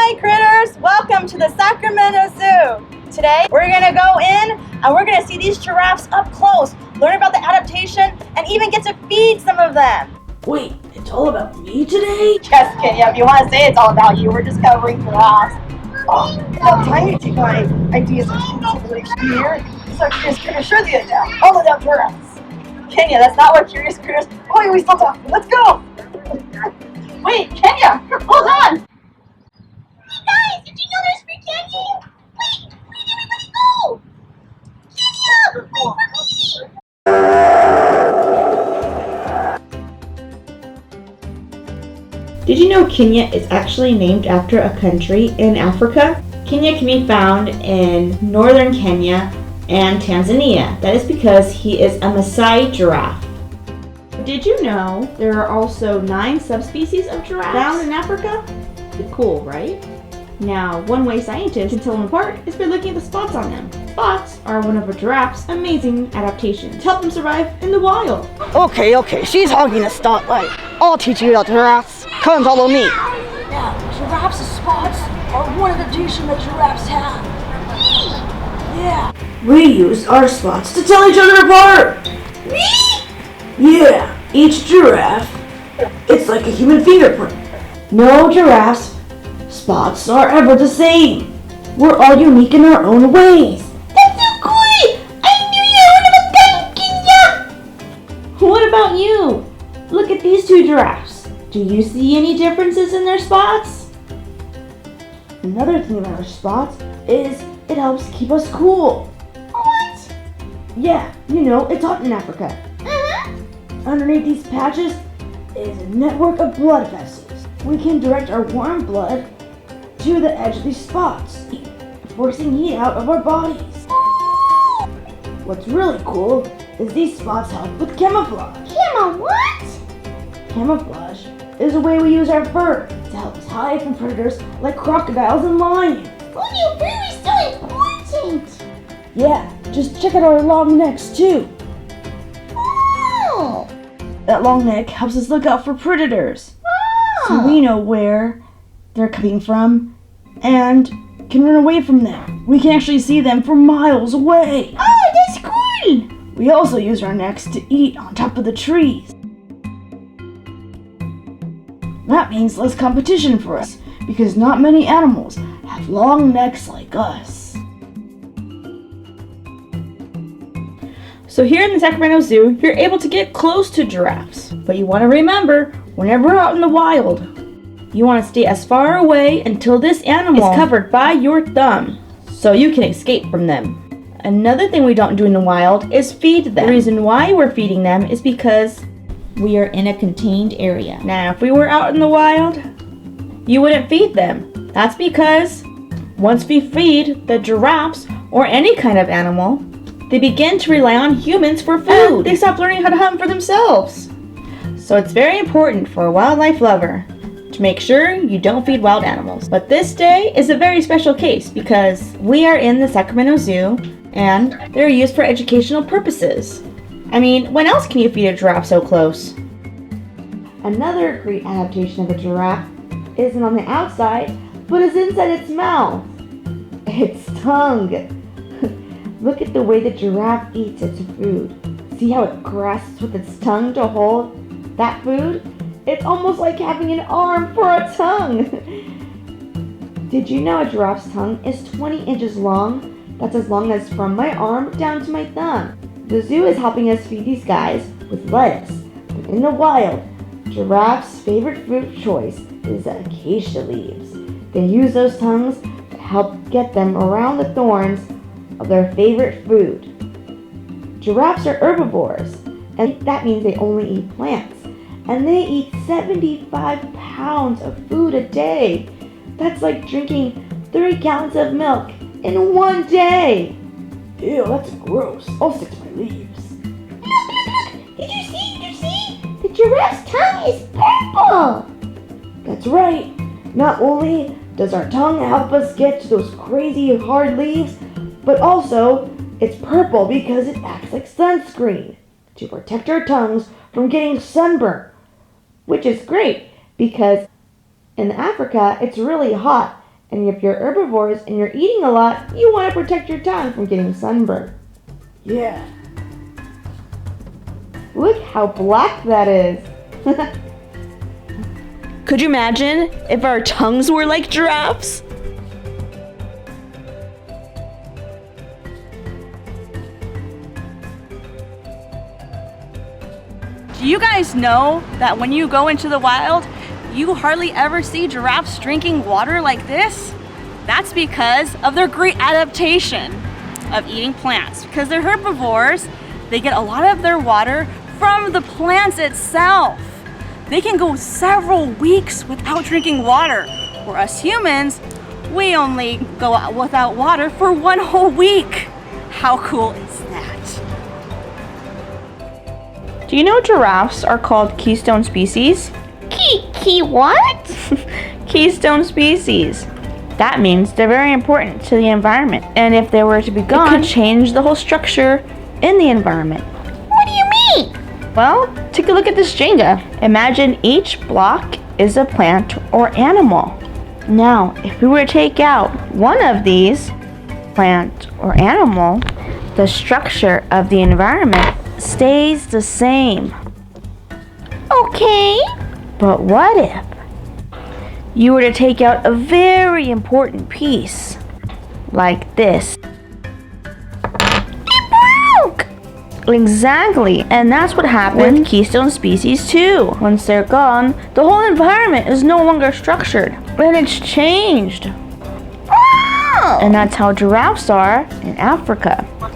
Hi critters! Welcome to the Sacramento Zoo. Today we're going to go in and we're going to see these giraffes up close, learn about the adaptation, and even get to feed some of them. Wait, it's all about me today? Yes, Kenya, if you want to say it's all about you, we're just covering giraffes. Oh, about time you take my ideas into consideration here. So Curious Critters surely adapt. All adapt giraffes. Kenya, that's not what Curious Critters... Oh, we still talking. Let's go! Wait, Kenya, hold on! Guys, did you know there's free candy? Wait, where did everybody go? Kenya, wait for me! Did you know Kenya is actually named after a country in Africa? Kenya can be found in northern Kenya and Tanzania. That is because he is a Maasai giraffe. Did you know there are also 9 subspecies of giraffes found in Africa? Pretty cool, right? Now, one way scientists can tell them apart is by looking at the spots on them. Spots are one of a giraffe's amazing adaptations to help them survive in the wild. Okay, she's hogging the spotlight. I'll teach you about giraffes. Come and follow me. Now, giraffes' spots are one adaptation that giraffes have. Yeah. We use our spots to tell each other apart. Me? Yeah, each giraffe, it's like a human fingerprint. No giraffes' spots are ever the same. We're all unique in our own ways. That's so cool! I knew you were one of a kind, Kenya! What about you? Look at these 2 giraffes. Do you see any differences in their spots? Another thing about our spots is it helps keep us cool. What? Yeah, you know, it's hot in Africa. Uh-huh. Underneath these patches is a network of blood vessels. We can direct our warm blood to the edge of these spots, forcing heat out of our bodies. What's really cool is these spots help with camouflage. What? Camouflage is a way we use our fur to help us hide from predators like crocodiles and lions. Oh, your fur is so important! Yeah, just check out our long necks too. Oh! That long neck helps us look out for predators, Oh! so we know where they're coming from and can run away from them. We can actually see them from miles away. Oh, that's cool! We also use our necks to eat on top of the trees. That means less competition for us, because not many animals have long necks like us. So here in the Sacramento Zoo, you're able to get close to giraffes. But you want to remember, whenever we're out in the wild, you want to stay as far away until this animal is covered by your thumb, so you can escape from them. Another thing we don't do in the wild is feed them. The reason why we're feeding them is because we are in a contained area. Now, if we were out in the wild, you wouldn't feed them. That's because once we feed the giraffes or any kind of animal, they begin to rely on humans for food. They stop learning how to hunt for themselves. So it's very important for a wildlife lover to make sure you don't feed wild animals. But this day is a very special case because we are in the Sacramento Zoo and they're used for educational purposes. I mean, when else can you feed a giraffe so close? Another great adaptation of a giraffe isn't on the outside, but is inside its mouth. Its tongue. Look at the way the giraffe eats its food. See how it grasps with its tongue to hold that food? It's almost like having an arm for a tongue. Did you know a giraffe's tongue is 20 inches long? That's as long as from my arm down to my thumb. The zoo is helping us feed these guys with lettuce. But in the wild, giraffe's favorite fruit choice is the acacia leaves. They use those tongues to help get them around the thorns of their favorite food. Giraffes are herbivores, and that means they only eat plants. And they eat 75 pounds of food a day. That's like drinking 30 gallons of milk in one day. Ew, that's gross. I'll stick to my leaves. Look! Did you see? The giraffe's tongue is purple! That's right. Not only does our tongue help us get to those crazy hard leaves, but also it's purple because it acts like sunscreen to protect our tongues from getting sunburned. Which is great because in Africa it's really hot And if you're herbivores and you're eating a lot, you want to protect your tongue from getting sunburned. Yeah. Look how black that is. Could you imagine if our tongues were like giraffes? Do you guys know that when you go into the wild, you hardly ever see giraffes drinking water like this? That's because of their great adaptation of eating plants. Because they're herbivores, they get a lot of their water from the plants itself. They can go several weeks without drinking water. For us humans, we only go out without water for 1 whole week. How cool is that? Do you know giraffes are called keystone species? Key what? Keystone species. That means they're very important to the environment. And if they were to be gone, it could change the whole structure in the environment. What do you mean? Well, take a look at this Jenga. Imagine each block is a plant or animal. Now, if we were to take out one of these, plant or animal, the structure of the environment stays the same. Okay. But what if you were to take out a very important piece, like this? It broke! Exactly, and that's what happened with keystone species too. Once they're gone, the whole environment is no longer structured, and it's changed. Oh! And that's how giraffes are in Africa. What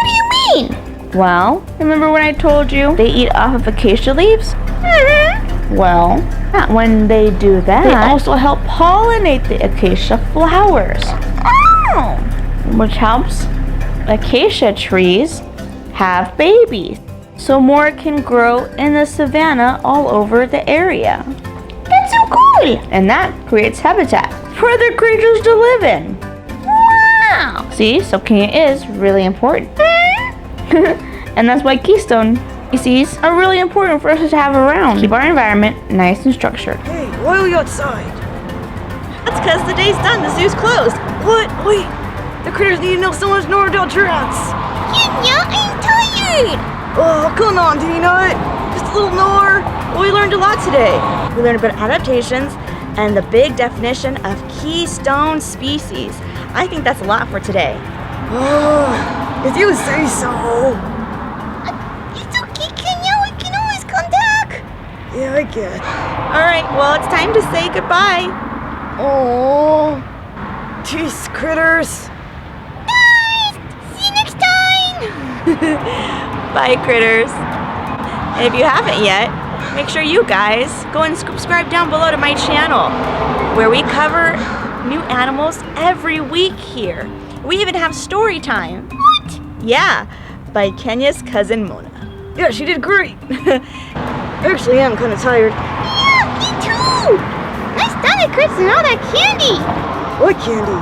do you mean? Well, remember when I told you they eat off of acacia leaves? Mm-hmm. Well, when they do that, they also help pollinate the acacia flowers. Oh! Which helps acacia trees have babies, so more can grow in the savanna all over the area. That's so cool! And that creates habitat for other creatures to live in. Wow! See, so Kenya is really important. And that's why keystone species are really important for us to have around. Keep our environment nice and structured. Hey, why are we outside? That's because the day's done. The zoo's closed. What? Wait. The critters need to know so much more about giraffes. Kenya, I'm tired! Oh, come on, Tina. Just a little more. Well, we learned a lot today. We learned about adaptations and the big definition of keystone species. I think that's a lot for today. Oh, if you say so. It's okay, Kenya. We can always come back. Yeah, I guess. All right, well, it's time to say goodbye. Oh, these critters. Guys, see you next time. Bye, critters. And if you haven't yet, make sure you guys go and subscribe down below to my channel, where we cover new animals every week here. We even have story time. What? Yeah, by Kenya's cousin Mona. Yeah, she did great. Actually, I'm kind of tired. Yeah, me too. My stomach hurts and all that candy. What candy?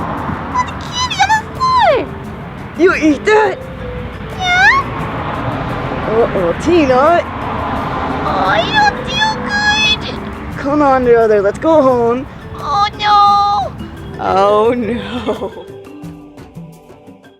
All the candy on the floor. You eat that? Yeah? Uh-oh, Tina. Oh, you don't feel good. Come on, brother, let's go home. Oh, no. Oh no.